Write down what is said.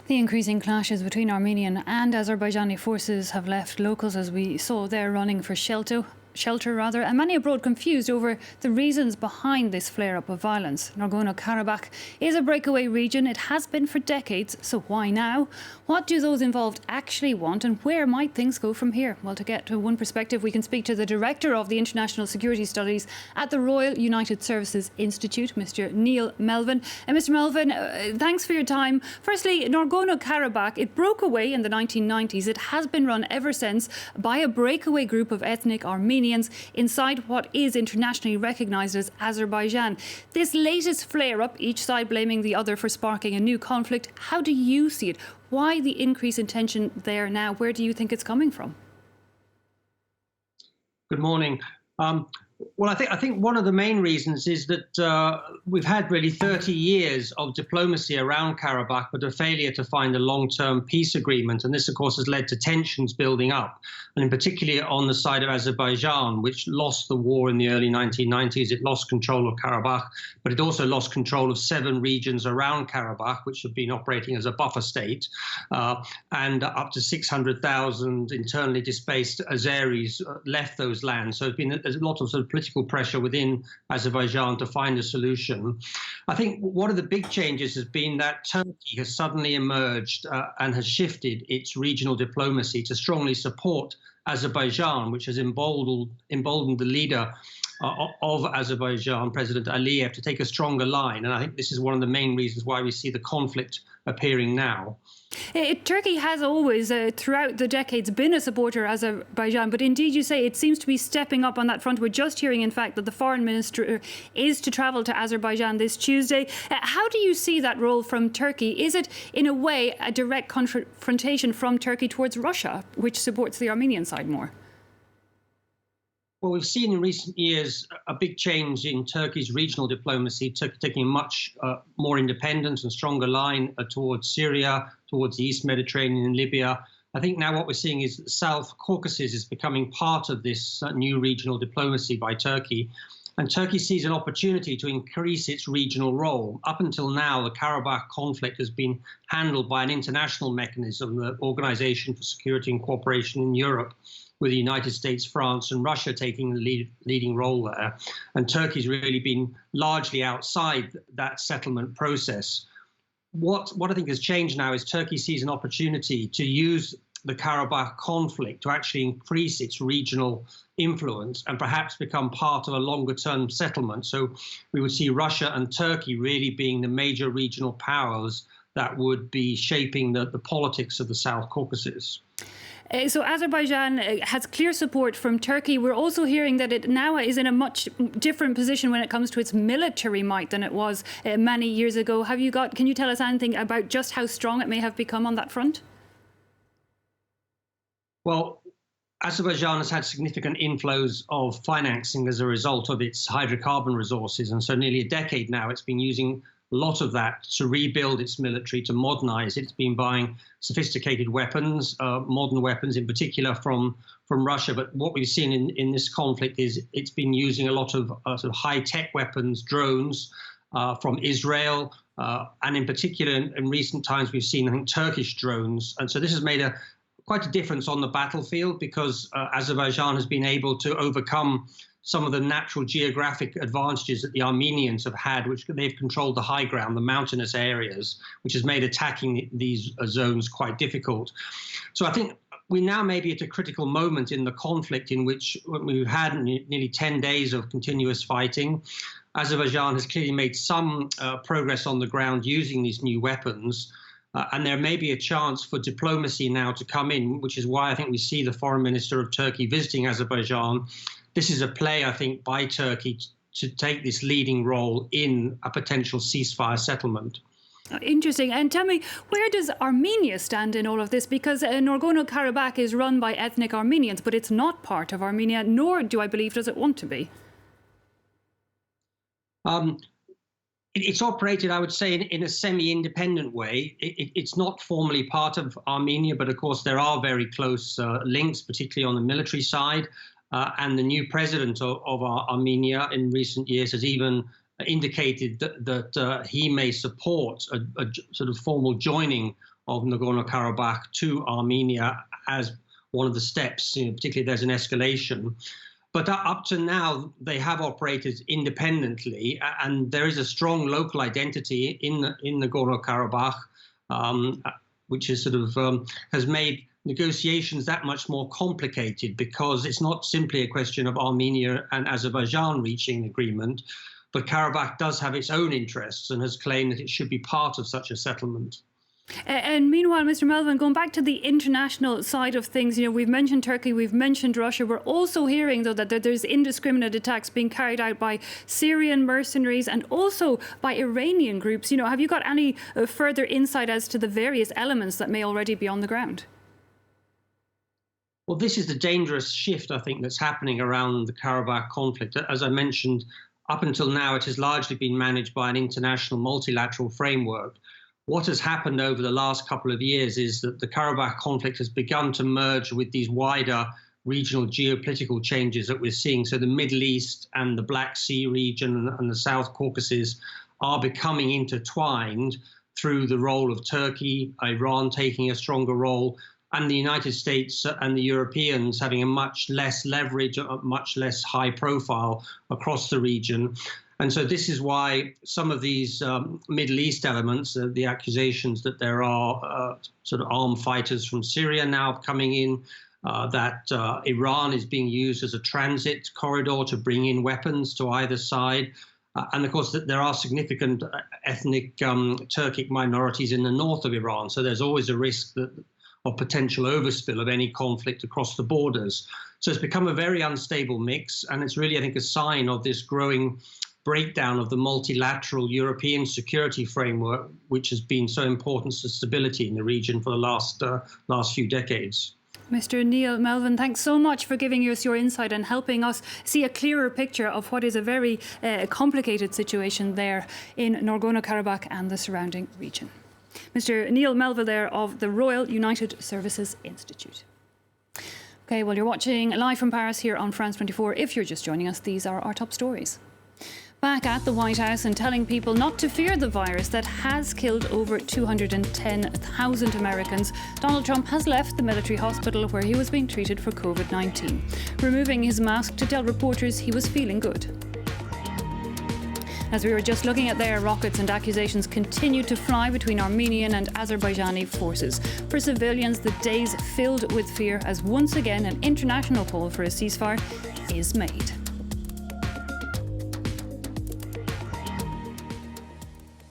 The increasing clashes between Armenian and Azerbaijani forces have left locals, as we saw there, running for shelter, and many abroad confused over the reasons behind this flare-up of violence. Nagorno-Karabakh is a breakaway region. It has been for decades, so why now? What do those involved actually want, and where might things go from here? Well, to get to one perspective, we can speak to the Director of the International Security Studies at the Royal United Services Institute, Mr. Neil Melvin. And Mr. Melvin, thanks for your time. Firstly, Nagorno-Karabakh, it broke away in the 1990s. It has been run ever since by a breakaway group of ethnic Armenians inside what is internationally recognised as Azerbaijan. This latest flare-up, each side blaming the other for sparking a new conflict, how do you see it? Why the increase in tension there now? Where do you think it's coming from? Good morning. Well, I think one of the main reasons is that we've had really 30 years of diplomacy around Karabakh, but a failure to find a long-term peace agreement. And this, of course, has led to tensions building up, and in particular on the side of Azerbaijan, which lost the war in the early 1990s. It lost control of Karabakh, but it also lost control of 7 regions around Karabakh, which have been operating as a buffer state, and up to 600,000 internally displaced Azeris left those lands. So there's a lot of sort of political pressure within Azerbaijan to find a solution. I think one of the big changes has been that Turkey has suddenly emerged and has shifted its regional diplomacy to strongly support Azerbaijan, which has emboldened the leader of Azerbaijan, President Aliyev, to take a stronger line. And I think this is one of the main reasons why we see the conflict appearing now. Turkey has always, throughout the decades, been a supporter of Azerbaijan, but indeed you say it seems to be stepping up on that front. We're just hearing, in fact, that the foreign minister is to travel to Azerbaijan this Tuesday. How do you see that role from Turkey? Is it, in a way, a direct confrontation from Turkey towards Russia, which supports the Armenian side more? Well, we've seen in recent years a big change in Turkey's regional diplomacy, taking a much more independent and stronger line towards Syria, towards the East Mediterranean and Libya. I think now what we're seeing is that South Caucasus is becoming part of this new regional diplomacy by Turkey. And Turkey sees an opportunity to increase its regional role. Up until now, the Karabakh conflict has been handled by an international mechanism, the Organization for Security and Cooperation in Europe, with the United States, France and Russia taking the leading role there. And Turkey's really been largely outside that settlement process. What I think has changed now is Turkey sees an opportunity to use the Karabakh conflict to actually increase its regional influence and perhaps become part of a longer-term settlement. So we would see Russia and Turkey really being the major regional powers that would be shaping the politics of the South Caucasus. So Azerbaijan has clear support from Turkey. We're also hearing that it now is in a much different position when it comes to its military might than it was many years ago. Can you tell us anything about just how strong it may have become on that front? Well, Azerbaijan has had significant inflows of financing as a result of its hydrocarbon resources. And so nearly a decade now, it's been using a lot of that to rebuild its military, to modernize it. It's been buying sophisticated weapons, modern weapons in particular from Russia. But what we've seen in this conflict is it's been using a lot of sort of high-tech weapons, drones from Israel. And in particular, in recent times, we've seen, I think, Turkish drones. And so this has made quite a difference on the battlefield because Azerbaijan has been able to overcome some of the natural geographic advantages that the Armenians have had, which they've controlled the high ground, the mountainous areas, which has made attacking these zones quite difficult. So I think we now may be at a critical moment in the conflict in which we've had nearly 10 days of continuous fighting. Azerbaijan has clearly made some progress on the ground using these new weapons. And there may be a chance for diplomacy now to come in, which is why I think we see the foreign minister of Turkey visiting Azerbaijan. This is a play, I think, by Turkey to take this leading role in a potential ceasefire settlement. Interesting. And tell me, where does Armenia stand in all of this? Because Nagorno-Karabakh is run by ethnic Armenians, but it's not part of Armenia, nor do I believe does it want to be. It's operated, I would say, in a semi-independent way. It's not formally part of Armenia, but of course there are very close links, particularly on the military side. And the new president of Armenia in recent years has even indicated that he may support a sort of formal joining of Nagorno-Karabakh to Armenia as one of the steps. Particularly, there's an escalation. But up to now, they have operated independently, and there is a strong local identity in Nagorno-Karabakh, which is has made negotiations that much more complicated, because it's not simply a question of Armenia and Azerbaijan reaching an agreement, but Karabakh does have its own interests and has claimed that it should be part of such a settlement. And meanwhile, Mr. Melvin, going back to the international side of things, we've mentioned Turkey, we've mentioned Russia. We're also hearing, though, that there's indiscriminate attacks being carried out by Syrian mercenaries and also by Iranian groups. Have you got any further insight as to the various elements that may already be on the ground? Well, this is the dangerous shift, I think, that's happening around the Karabakh conflict. As I mentioned, up until now, it has largely been managed by an international multilateral framework. What has happened over the last couple of years is that the Karabakh conflict has begun to merge with these wider regional geopolitical changes that we're seeing. So the Middle East and the Black Sea region and the South Caucasus are becoming intertwined through the role of Turkey, Iran taking a stronger role, and the United States and the Europeans having a much less leverage, a much less high profile across the region. And so this is why some of these Middle East elements, the accusations that there are armed fighters from Syria now coming in, that Iran is being used as a transit corridor to bring in weapons to either side. And of course, that there are significant ethnic Turkic minorities in the north of Iran. So there's always a risk of potential overspill of any conflict across the borders. So it's become a very unstable mix. And it's really, I think, a sign of this growing breakdown of the multilateral European security framework, which has been so important to stability in the region for the last few decades. Mr. Neil Melvin, thanks so much for giving us your insight and helping us see a clearer picture of what is a very complicated situation there in Nagorno-Karabakh and the surrounding region. Mr. Neil Melvin there of the Royal United Services Institute. OK, well, you're watching live from Paris here on France 24. If you're just joining us, these are our top stories. Back at the White House and telling people not to fear the virus that has killed over 210,000 Americans, Donald Trump has left the military hospital where he was being treated for COVID-19, removing his mask to tell reporters he was feeling good. As we were just looking at there, rockets and accusations continue to fly between Armenian and Azerbaijani forces. For civilians, the days filled with fear as once again an international call for a ceasefire is made.